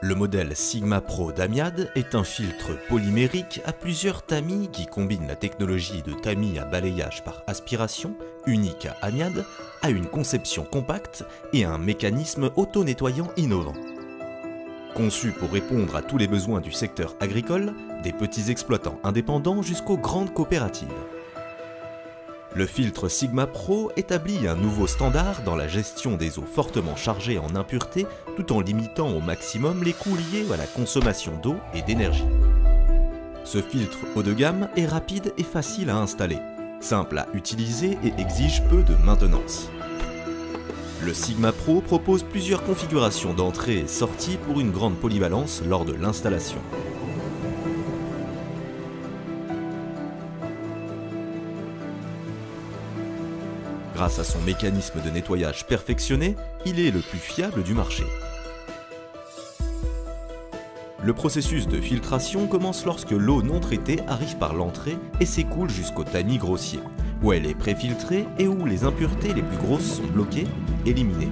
Le modèle Sigma Pro d'Amiad est un filtre polymérique à plusieurs tamis qui combine la technologie de tamis à balayage par aspiration, unique à Amiad, à une conception compacte et un mécanisme auto-nettoyant innovant. Conçu pour répondre à tous les besoins du secteur agricole, des petits exploitants indépendants jusqu'aux grandes coopératives. Le filtre Sigma Pro établit un nouveau standard dans la gestion des eaux fortement chargées en impuretés tout en limitant au maximum les coûts liés à la consommation d'eau et d'énergie. Ce filtre haut de gamme est rapide et facile à installer, simple à utiliser et exige peu de maintenance. Le Sigma Pro propose plusieurs configurations d'entrée et sortie pour une grande polyvalence lors de l'installation. Grâce à son mécanisme de nettoyage perfectionné, il est le plus fiable du marché. Le processus de filtration commence lorsque l'eau non traitée arrive par l'entrée et s'écoule jusqu'au tamis grossier, où elle est préfiltrée et où les impuretés les plus grosses sont bloquées, éliminées.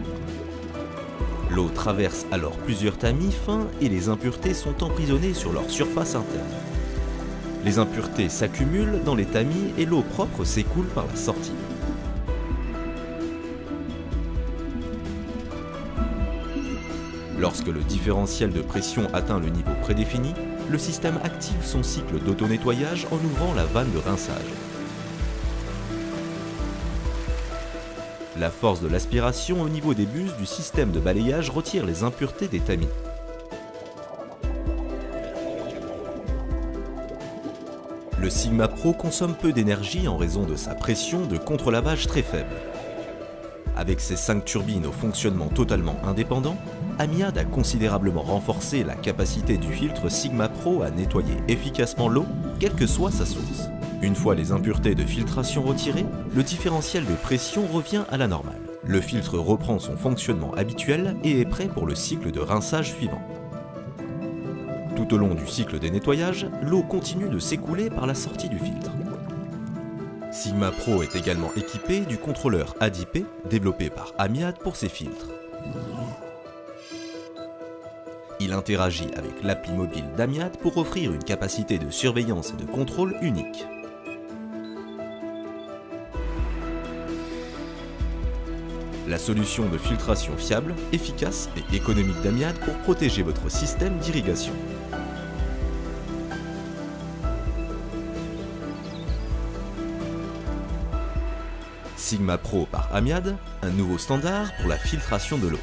L'eau traverse alors plusieurs tamis fins et les impuretés sont emprisonnées sur leur surface interne. Les impuretés s'accumulent dans les tamis et l'eau propre s'écoule par la sortie. Lorsque le différentiel de pression atteint le niveau prédéfini, le système active son cycle d'auto-nettoyage en ouvrant la vanne de rinçage. La force de l'aspiration au niveau des buses du système de balayage retire les impuretés des tamis. Le Sigma Pro consomme peu d'énergie en raison de sa pression de contre-lavage très faible. Avec ses 5 turbines au fonctionnement totalement indépendant, Amiad a considérablement renforcé la capacité du filtre Sigma Pro à nettoyer efficacement l'eau, quelle que soit sa source. Une fois les impuretés de filtration retirées, le différentiel de pression revient à la normale. Le filtre reprend son fonctionnement habituel et est prêt pour le cycle de rinçage suivant. Tout au long du cycle des nettoyages, l'eau continue de s'écouler par la sortie du filtre. Sigma Pro est également équipé du contrôleur ADP développé par Amiad pour ses filtres. Il interagit avec l'appli mobile d'Amiad pour offrir une capacité de surveillance et de contrôle unique. La solution de filtration fiable, efficace et économique d'Amiad pour protéger votre système d'irrigation. Sigma Pro par Amiad, un nouveau standard pour la filtration de l'eau.